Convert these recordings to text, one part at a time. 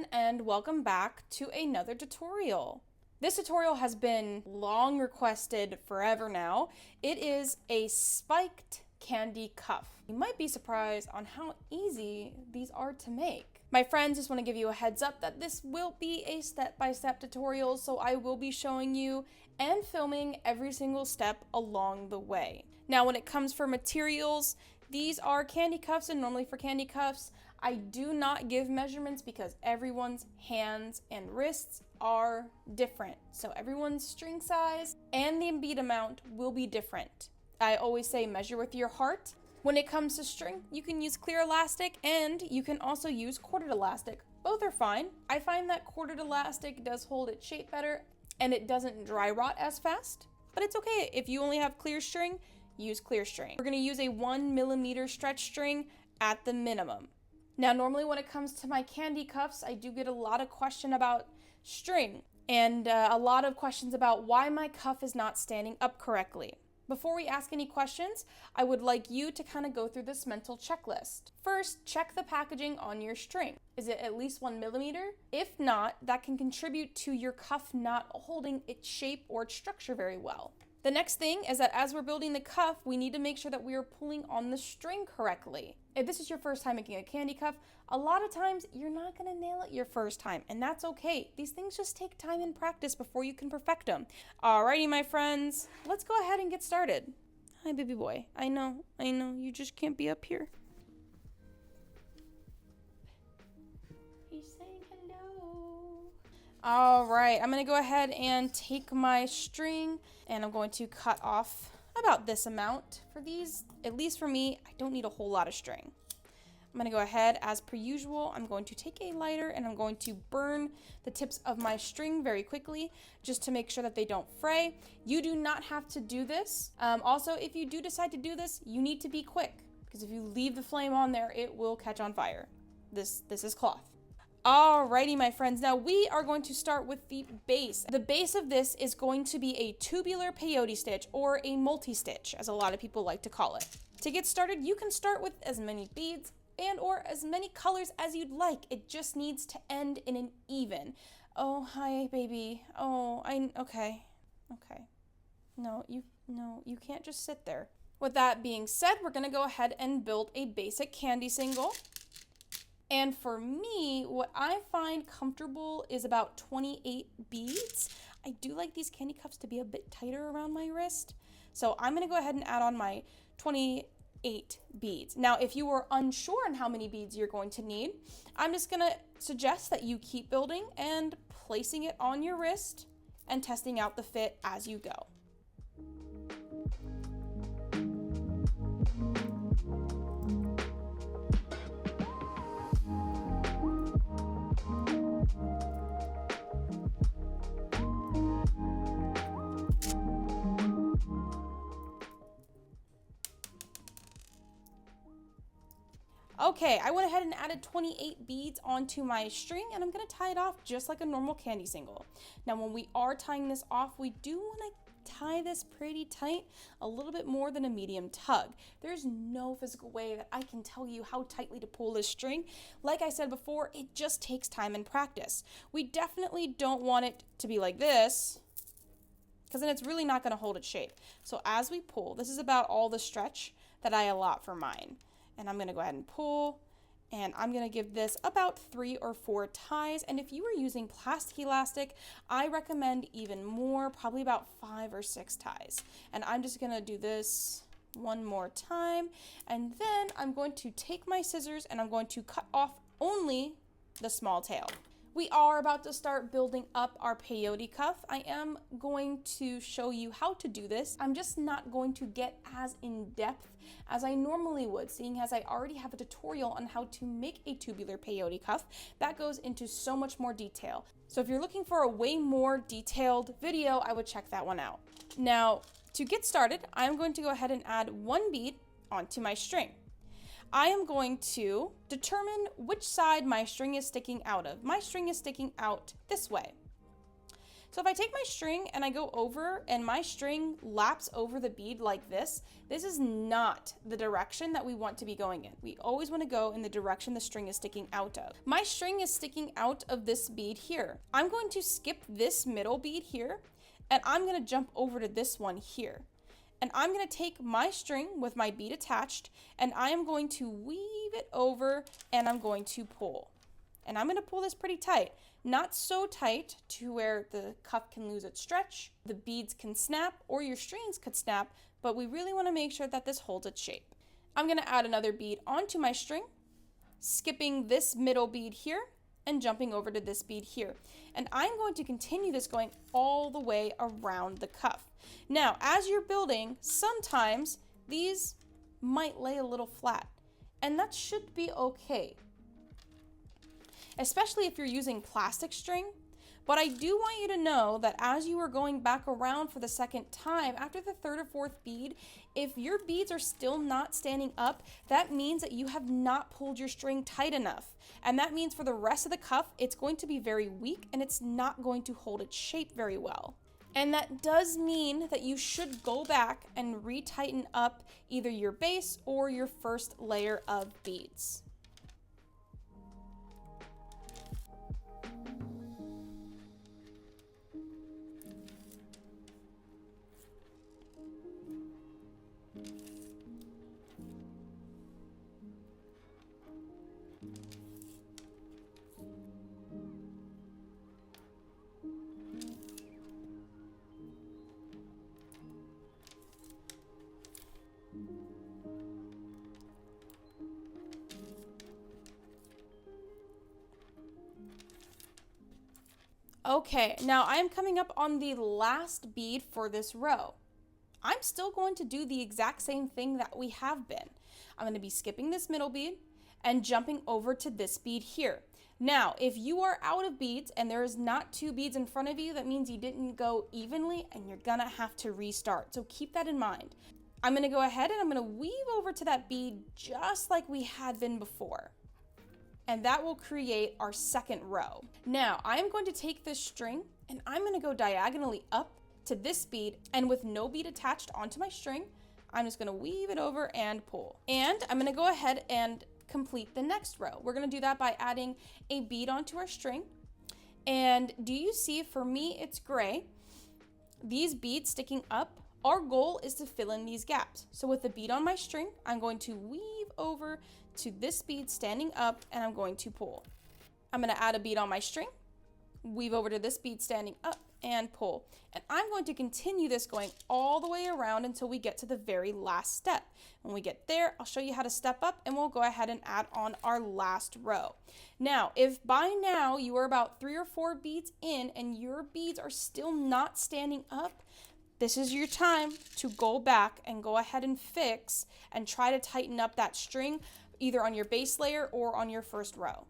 everyone, and welcome back to another tutorial. This tutorial has been long requested forever now. It is a spiked candy cuff. You might be surprised on how easy these are to make. My friends, just want to give you a heads up that this will be a step-by-step tutorial, so I will be showing you and filming every single step along the way. Now, when it comes for materials, these are candy cuffs, and normally for candy cuffs, I do not give measurements because everyone's hands and wrists are different. So everyone's string size and the bead amount will be different. I always say measure with your heart. When it comes to string, you can use clear elastic and you can also use corded elastic. Both are fine. I find that corded elastic does hold its shape better and it doesn't dry rot as fast, but it's okay. If you only have clear string, use clear string. We're gonna use a 1 millimeter stretch string at the minimum. Now, normally when it comes to my candy cuffs, I do get a lot of question about string and a lot of questions about why my cuff is not standing up correctly. Before we ask any questions, I would like you to kind of go through this mental checklist. First, check the packaging on your string. Is it at least 1 millimeter? If not, that can contribute to your cuff not holding its shape or its structure very well. The next thing is that as we're building the cuff, we need to make sure that we are pulling on the string correctly. If this is your first time making a candy cuff, a lot of times you're not gonna nail it your first time, and that's okay. These things just take time and practice before you can perfect them. Alrighty, my friends, let's go ahead and get started. Hi, baby boy. I know, you just can't be up here. He's saying hello. All right, I'm gonna go ahead and take my string and I'm going to cut off about this amount. For these, at least for me, I don't need a whole lot of string. I'm gonna go ahead, as per usual, I'm going to take a lighter and I'm going to burn the tips of my string very quickly just to make sure that they don't fray. You do not have to do this. Also, if you do decide to do this, you need to be quick because if you leave the flame on there, it will catch on fire. This is cloth. Alrighty, my friends, now we are going to start with the base. The base of this is going to be a tubular peyote stitch or a multi-stitch, as a lot of people like to call it. To get started, you can start with as many beads and or as many colors as you'd like. It just needs to end in an even. Oh, hi, baby. Oh, okay. No, you can't just sit there. With that being said, we're gonna go ahead and build a basic candy single. And for me, what I find comfortable is about 28 beads. I do like these candy cuffs to be a bit tighter around my wrist. So I'm gonna go ahead and add on my 28 beads. Now, if you are unsure on how many beads you're going to need, I'm just gonna suggest that you keep building and placing it on your wrist and testing out the fit as you go. Okay, I went ahead and added 28 beads onto my string and I'm gonna tie it off just like a normal candy single. Now, when we are tying this off, we do wanna tie this pretty tight, a little bit more than a medium tug. There's no physical way that I can tell you how tightly to pull this string. Like I said before, it just takes time and practice. We definitely don't want it to be like this, because then it's really not gonna hold its shape. So as we pull, this is about all the stretch that I allot for mine. And I'm gonna go ahead and pull, and I'm gonna give this about 3 or 4 ties. And if you are using plastic elastic, I recommend even more, probably about 5 or 6 ties. And I'm just gonna do this one more time. And then I'm going to take my scissors and I'm going to cut off only the small tail. We are about to start building up our peyote cuff. I am going to show you how to do this. I'm just not going to get as in depth as I normally would, seeing as I already have a tutorial on how to make a tubular peyote cuff that goes into so much more detail. So if you're looking for a way more detailed video, I would check that one out. Now, to get started, I'm going to go ahead and add 1 bead onto my string. I am going to determine which side my string is sticking out of. My string is sticking out this way. So if I take my string and I go over and my string laps over the bead like this is not the direction that we want to be going in. We always want to go in the direction the string is sticking out of. My string is sticking out of this bead here. I'm going to skip this middle bead here, and I'm going to jump over to this one here. And I'm going to take my string with my bead attached, and I am going to weave it over, and I'm going to pull. And I'm going to pull this pretty tight. Not so tight to where the cuff can lose its stretch, the beads can snap, or your strings could snap, but we really want to make sure that this holds its shape. I'm going to add another bead onto my string, skipping this middle bead here, and jumping over to this bead here. And I'm going to continue this going all the way around the cuff. Now, as you're building, sometimes these might lay a little flat, and that should be okay, especially if you're using plastic string. But I do want you to know that as you are going back around for the second time, after the third or fourth bead, if your beads are still not standing up, that means that you have not pulled your string tight enough. And that means for the rest of the cuff, it's going to be very weak and it's not going to hold its shape very well. And that does mean that you should go back and retighten up either your base or your first layer of beads. Okay, now I'm coming up on the last bead for this row. I'm still going to do the exact same thing that we have been. I'm going to be skipping this middle bead and jumping over to this bead here. Now, if you are out of beads and there is not two beads in front of you, that means you didn't go evenly and you're gonna have to restart. So keep that in mind. I'm going to go ahead and I'm going to weave over to that bead just like we had been before. And that will create our second row. Now, I'm going to take this string and I'm going to go diagonally up to this bead, and with no bead attached onto my string, I'm just going to weave it over and pull. And I'm going to go ahead and complete the next row. We're going to do that by adding a bead onto our string. And do you see, for me, it's gray. These beads sticking up, our goal is to fill in these gaps. So with the bead on my string, I'm going to weave over to this bead standing up, and I'm going to pull. I'm going to add a bead on my string, weave over to this bead standing up, and pull. And I'm going to continue this going all the way around until we get to the very last step. When we get there, I'll show you how to step up, and we'll go ahead and add on our last row. Now, if by now you are about 3 or 4 beads in and your beads are still not standing up, this is your time to go back and go ahead and fix and try to tighten up that string either on your base layer or on your first row.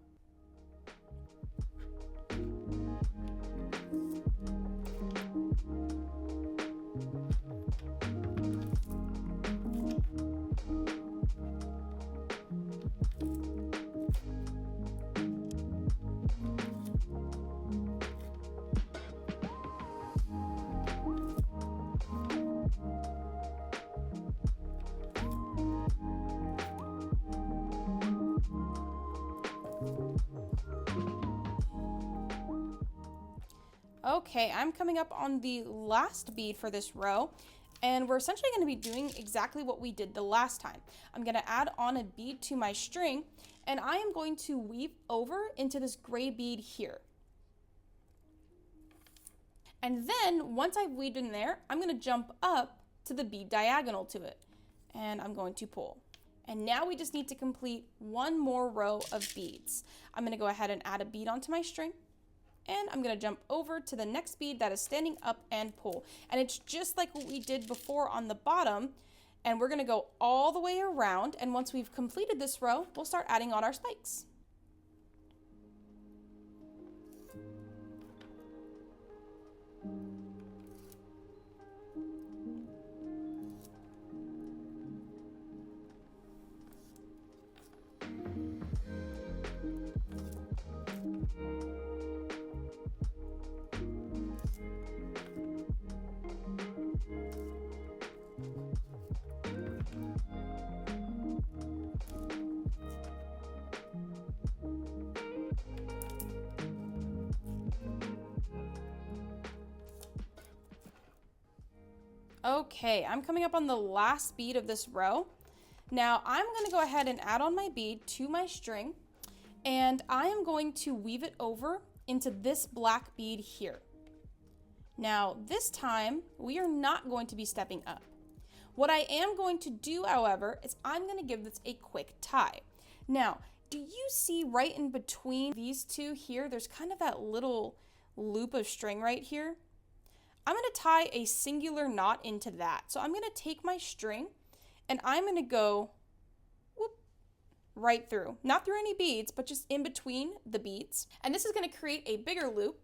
Okay, I'm coming up on the last bead for this row, and we're essentially going to be doing exactly what we did the last time. I'm going to add on a bead to my string, and I am going to weave over into this gray bead here. And then once I've weaved in there, I'm going to jump up to the bead diagonal to it, and I'm going to pull. And now we just need to complete one more row of beads. I'm going to go ahead and add a bead onto my string, and I'm going to jump over to the next bead that is standing up and pull. And it's just like what we did before on the bottom, and we're going to go all the way around, and once we've completed this row, we'll start adding on our spikes. Okay, I'm coming up on the last bead of this row. Now I'm going to go ahead and add on my bead to my string, and I am going to weave it over into this black bead here. Now this time we are not going to be stepping up. What I am going to do, however, is I'm going to give this a quick tie. Now, do you see right in between these two here, there's kind of that little loop of string right here? I'm going to tie a singular knot into that. So I'm going to take my string and I'm going to go whoop, right through. Not through any beads, but just in between the beads. And this is going to create a bigger loop.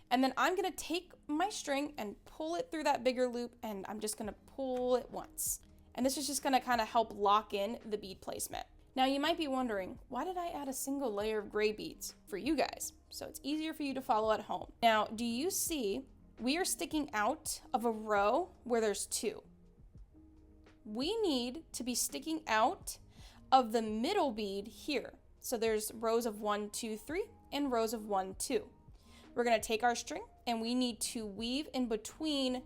And then I'm going to take my string and pull it through that bigger loop, and I'm just going to pull it once. And this is just going to kind of help lock in the bead placement. Now you might be wondering, why did I add a single layer of gray beads? For you guys, so it's easier for you to follow at home. Now, do you see we are sticking out of a row where there's two? We need to be sticking out of the middle bead here. So there's rows of 1, 2, 3 and rows of 1, 2. We're going to take our string and we need to weave in between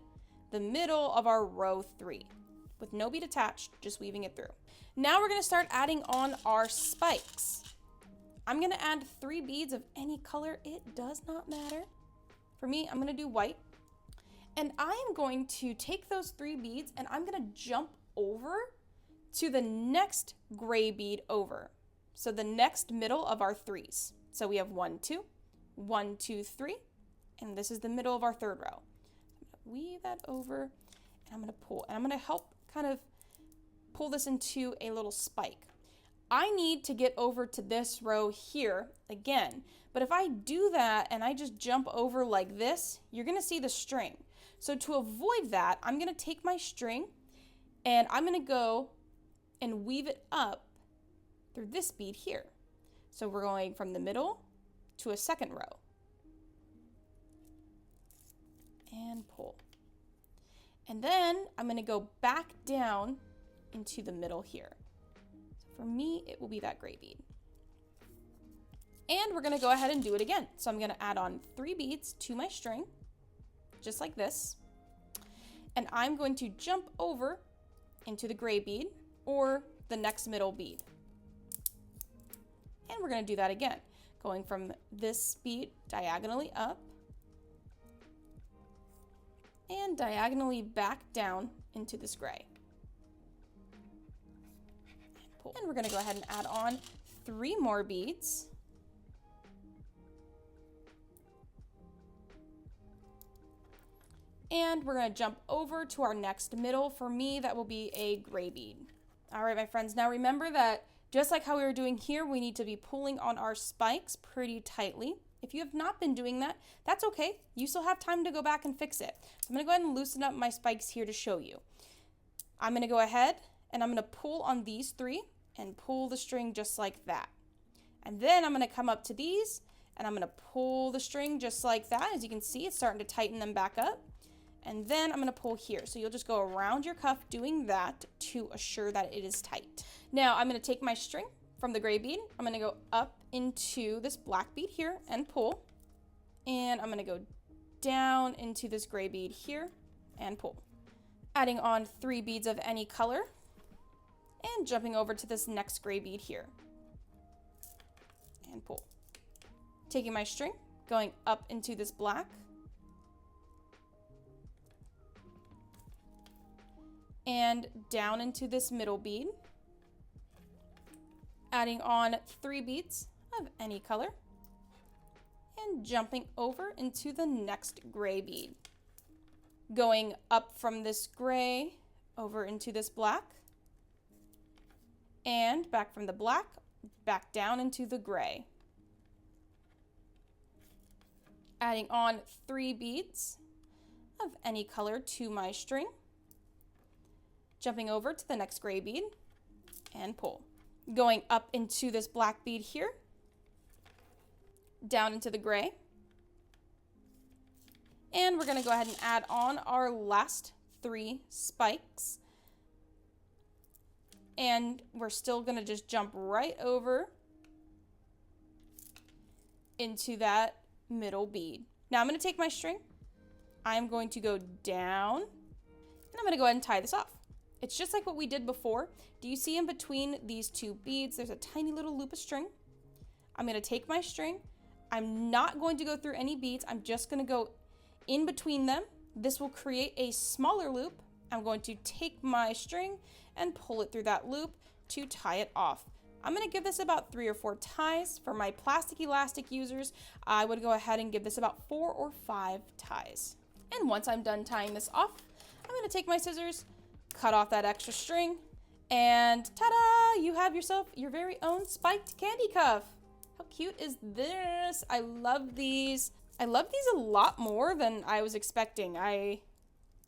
the middle of our row 3 with no bead attached, just weaving it through. Now we're going to start adding on our spikes. I'm going to add 3 beads of any color. It does not matter. For me, I'm going to do white. And I am going to take those 3 beads and I'm going to jump over to the next gray bead over. So the next middle of our 3s. So we have 1, 2. 1, 2, 3, and this is the middle of our 3rd row. I'm going to weave that over, and I'm going to pull, and I'm going to help kind of pull this into a little spike. I need to get over to this row here again, but if I do that and I just jump over like this, you're going to see the string. So to avoid that, I'm going to take my string, and I'm going to go and weave it up through this bead here. So we're going from the middle to a 2nd row and pull, and then I'm going to go back down into the middle here. So for me, it will be that gray bead, and we're going to go ahead and do it again. So I'm going to add on 3 beads to my string just like this, and I'm going to jump over into the gray bead or the next middle bead, and we're going to do that again, going from this bead diagonally up and diagonally back down into this gray. And pull. And we're going to go ahead and add on 3 more beads. And we're going to jump over to our next middle. For me, that will be a gray bead. All right, my friends, now remember that just like how we were doing here, we need to be pulling on our spikes pretty tightly. If you have not been doing that, that's okay. You still have time to go back and fix it. So I'm going to go ahead and loosen up my spikes here to show you. I'm going to go ahead and I'm going to pull on these 3 and pull the string just like that. And then I'm going to come up to these and I'm going to pull the string just like that. As you can see, it's starting to tighten them back up. And then I'm going to pull here. So you'll just go around your cuff doing that to assure that it is tight. Now I'm going to take my string from the gray bead. I'm going to go up into this black bead here and pull. And I'm going to go down into this gray bead here and pull. Adding on 3 beads of any color and jumping over to this next gray bead here and pull. Taking my string, going up into this black and down into this middle bead, adding on 3 beads of any color and jumping over into the next gray bead, going up from this gray over into this black and back from the black back down into the gray, adding on 3 beads of any color to my string, jumping over to the next gray bead and pull. Going up into this black bead here, down into the gray. And we're going to go ahead and add on our last 3 spikes. And we're still going to just jump right over into that middle bead. Now I'm going to take my string. I'm going to go down And I'm gonna go ahead and tie this off. It's just like what we did before. Do you see in between these two beads, there's a tiny little loop of string. I'm gonna take my string. I'm not going to go through any beads. I'm just gonna go in between them. This will create a smaller loop. I'm going to take my string and pull it through that loop to tie it off. I'm gonna give this about 3 or 4 ties. For my plastic elastic users, I would go ahead and give this about 4 or 5 ties. And once I'm done tying this off, I'm gonna take my scissors, cut off that extra string, and ta-da! You have yourself your very own spiked candy cuff. How cute is this? I love these. I love these a lot more than I was expecting. I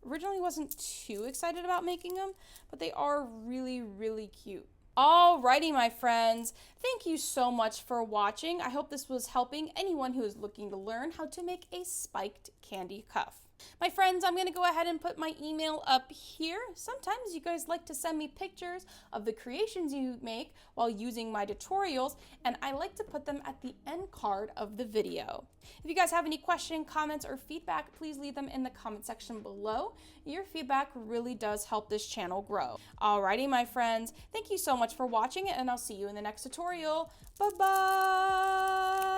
originally wasn't too excited about making them, but they are really, really cute. Alrighty, my friends, thank you so much for watching. I hope this was helping anyone who is looking to learn how to make a spiked candy cuff. My friends, I'm going to go ahead and put my email up here. Sometimes you guys like to send me pictures of the creations you make while using my tutorials, and I like to put them at the end card of the video. If you guys have any questions, comments, or feedback, please leave them in the comment section below. Your feedback really does help this channel grow. Alrighty, my friends, thank you so much for watching, and I'll see you in the next tutorial. Bye-bye!